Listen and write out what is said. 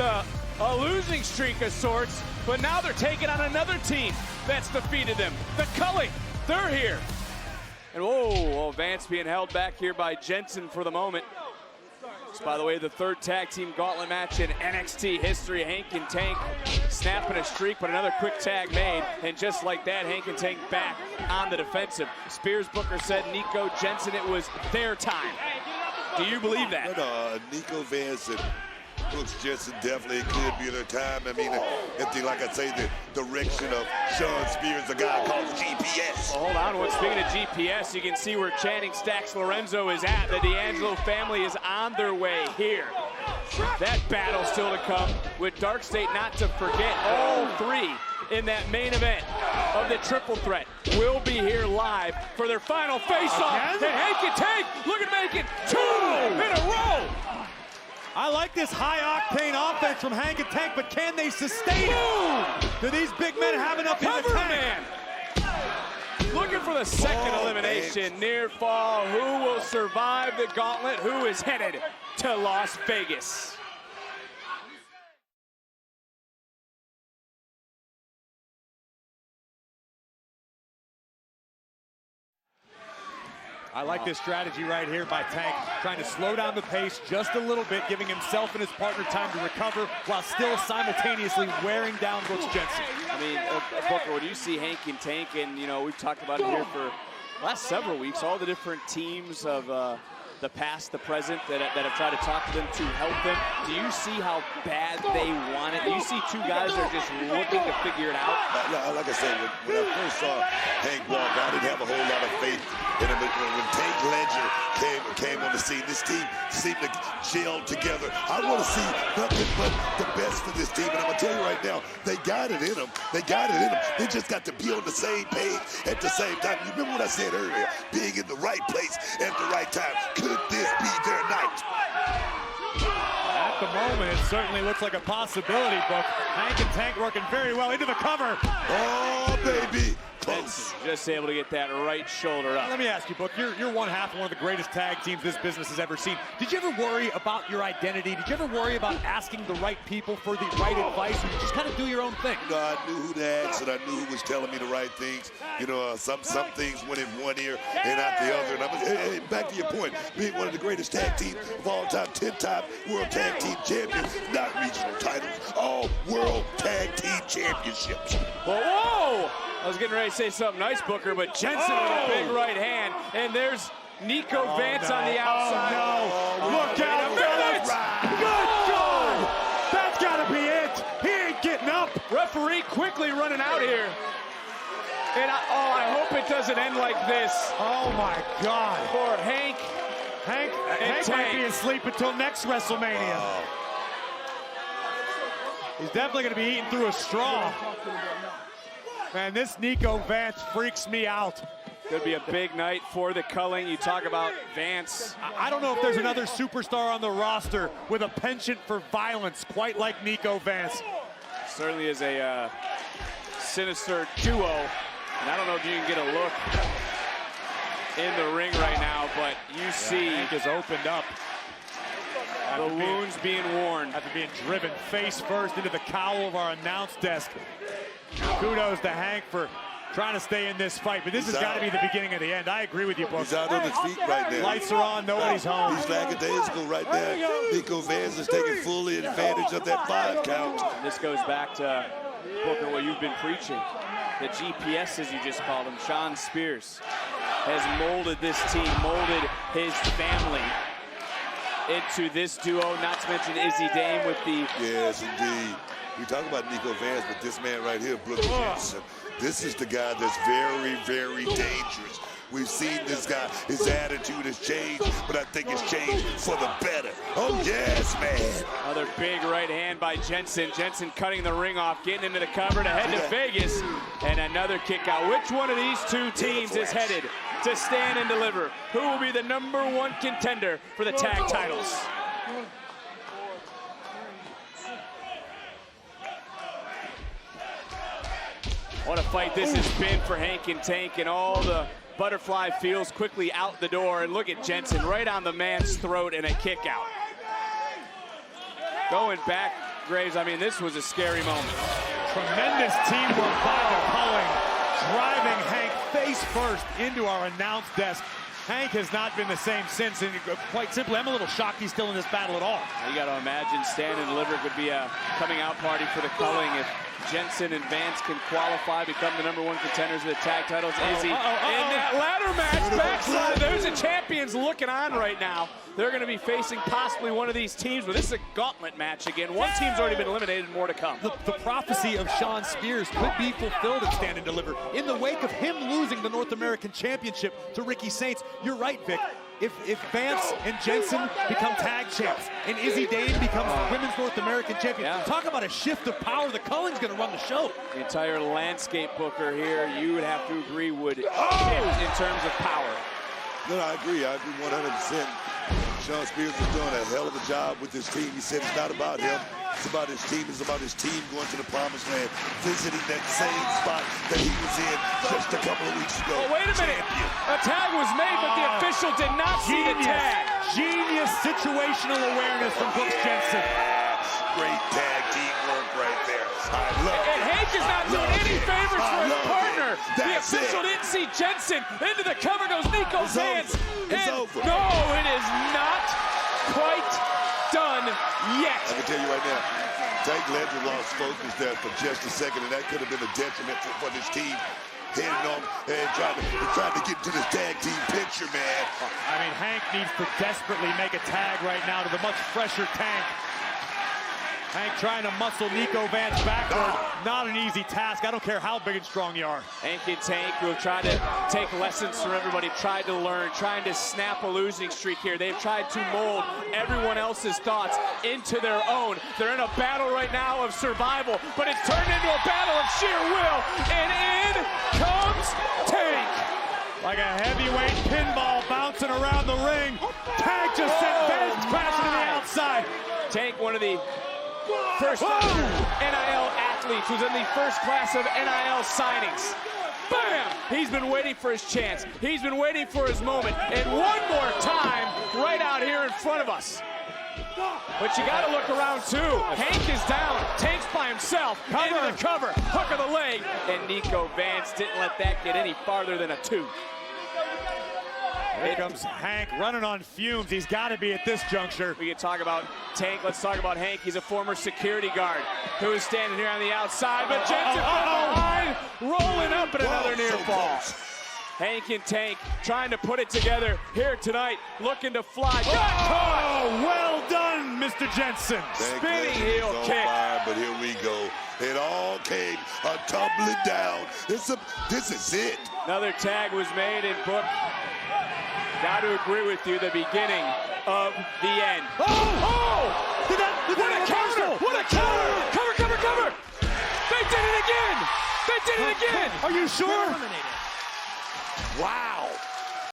a losing streak of sorts, but now they're taking on another team that's defeated them. The Culling, they're here. And whoa, Vance being held back here by Jensen for the moment. It's, by the way, the third tag team gauntlet match in NXT history. Hank and Tank snapping a streak, but another quick tag made. And just like that, Hank and Tank back on the defensive. Spears Booker said, Niko, Jensen, it was their time. Do you believe that? Niko, Vance, and Brooks Jensen definitely could be their time. I mean, if they, like I say, the direction of Shawn Spears, the guy called GPS. Well, hold on. Well, speaking of GPS, you can see where Channing Stacks Lorenzo is at. The D'Angelo family is on their way here. That battle still to come with Dark State, not to forget. All three in that main event of the triple threat will be here live for their final face-off. And Hank and Tank looking to make it 2 in a row. I like this high-octane offense from Hank and Tank, but can they sustain it? Do these big men have enough in the tank? Looking for the second elimination. Near fall. Who will survive the gauntlet? Who is headed to Las Vegas? I like this strategy right here by Tank, trying to slow down the pace just a little bit, giving himself and his partner time to recover while still simultaneously wearing down Brooks Jensen. I mean, Booker, when you see Hank and Tank, and you know, we've talked about it here for the last several weeks, all the different teams of the past, the present, that have tried to talk to them to help them. Do you see how bad they want it? Do you see two guys that are just looking to figure it out? Like I said, when I first saw Hank walk, I didn't have a whole lot of faith in him. When Tank Ledger came on the scene, this team seemed to gel together. I want to see nothing but the best for this team. And I'm going to tell you right now, they got it in them. They got it in them. They just got to be on the same page at the same time. You remember what I said earlier? Being in the right place at the right time. Could this be their night? At the moment, it certainly looks like a possibility, Book. Hank and Tank working very well into the cover. Oh, baby. Close. Just able to get that right shoulder up. Let me ask you, Book, you're one half of one of the greatest tag teams this business has ever seen. Did you ever worry about your identity? Did you ever worry about asking the right people for the right advice, or you just kind of do your own thing? You know, I knew who to ask, and I knew who was telling me the right things. You know, some things went in one ear and out the other. And hey, back to your point, being one of the greatest tag teams of all time, 10-time World Tag Team Champions, not regional titles, all World Tag Team Championships. Whoa! I was getting ready to say something nice, Booker, but Jensen with a big right hand, and there's Niko Vance on the outside. Look out, Phillips! Good God! That's gotta be it! He ain't getting up! Referee quickly running out here. And I hope it doesn't end like this. Oh my God! For Hank might be asleep until next WrestleMania. He's definitely gonna be eating through a straw. Man, this Niko Vance freaks me out. Could be a big night for the Culling. You talk about Vance. I don't know if there's another superstar on the roster with a penchant for violence quite like Niko Vance. Certainly is a sinister duo. And I don't know if you can get a look in the ring right now, but you see Hank is opened up. The wounds being worn. After being driven face first into the cowl of our announce desk. Kudos to Hank for trying to stay in this fight, but this has got to be the beginning of the end. I agree with you, Brooks. He's out on his feet right now. Lights are on, nobody's home. He's lackadaisical right now. Niko Vance is taking fully advantage of that 5 count. And this goes back to, Booker, what you've been preaching. The GPS, as you just called him, Shawn Spears, has molded this team, molded his family into this duo, not to mention Izzy Dame with the... Yes, indeed. We talk about Niko Vance, but this man right here, Brooks Jensen, this is the guy that's very, very dangerous. We've seen this guy, his attitude has changed, but I think it's changed for the better. Oh, yes, man. Another big right hand by Jensen. Jensen cutting the ring off, getting into the cover to head to Vegas. And another kick out. Which one of these two teams is headed to stand and deliver? Who will be the #1 contender for the tag titles? What a fight this has been for Hank and Tank, and all the butterfly feels quickly out the door. And look at Jensen right on the man's throat and a kick out. Going back Graves, I mean, this was a scary moment. Tremendous teamwork by the Culling, driving Hank face first into our announce desk. Hank has not been the same since, and quite simply, I'm a little shocked he's still in this battle at all. You got to imagine Stan and Liver would be a coming-out party for the Culling if Jensen and Vance can qualify, become the #1 contenders of the tag titles. Izzy in that ladder match backside. There's the champions looking on right now. They're going to be facing possibly one of these teams, but this is a gauntlet match again. One team's already been eliminated, more to come. The prophecy of Shawn Spears could be fulfilled at Stand and Deliver. In the wake of him losing the North American Championship to Ricky Saints, you're right, Vic. If Vance and Jensen become tag champs and Izzy Dane becomes Women's North American champion, talk about a shift of power. The Culling's going to run the show. The entire landscape booker here, you would have to agree, would shift in terms of power. No, I agree 100%. Shawn Spears is doing a hell of a job with this team. He said it's not about him. It's about his team. It's about his team going to the promised land, visiting that same spot that he was in just a couple of weeks ago. Oh, wait a minute. A tag was made, but the official did not see the tag. Genius situational awareness from Brooks Jensen. Great tag team work right there. I love it. And Hank is not doing any favors for his partner. The official didn't see Jensen. Into the cover goes Niko's hands. It's over. No, it is not quite done yet. I can tell you right now, Tank Ledger lost focus there for just a second, and that could have been a detriment for this team heading on and trying to get to this tag team picture, man. I mean, Hank needs to desperately make a tag right now to the much fresher Tank. Hank trying to muscle Niko Vance backward. Not an easy task. I don't care how big and strong you are. Hank and Tank will try to take lessons from everybody, tried to learn, trying to snap a losing streak here. They've tried to mold everyone else's thoughts into their own. They're in a battle right now of survival, but it's turned into a battle of sheer will. And in comes Tank. Like a heavyweight pinball bouncing around the ring. Tank just sent Vance crashing to the outside. Tank, one of the first NIL athletes, who's in the first class of NIL signings. Bam! He's been waiting for his chance. He's been waiting for his moment. And one more time, right out here in front of us. But you got to look around, too. Hank is down. Tank's by himself. Into the cover. Hook of the leg. And Niko Vance didn't let that get any farther than a 2. Here comes Hank running on fumes. He's got to be at this juncture. We can talk about Tank. Let's talk about Hank. He's a former security guard who is standing here on the outside. But Jensen on the line, rolling up at another near fall. Hank and Tank trying to put it together here tonight, looking to fly. Oh, well done, Mr. Jensen. Spinning heel kick. But here we go. It all came tumbling down. This is it. Another tag was made and booked. Got to agree with you, the beginning of the end. What a counter! What a counter! Cover! They did it again! They did it again! Are you sure? Wow.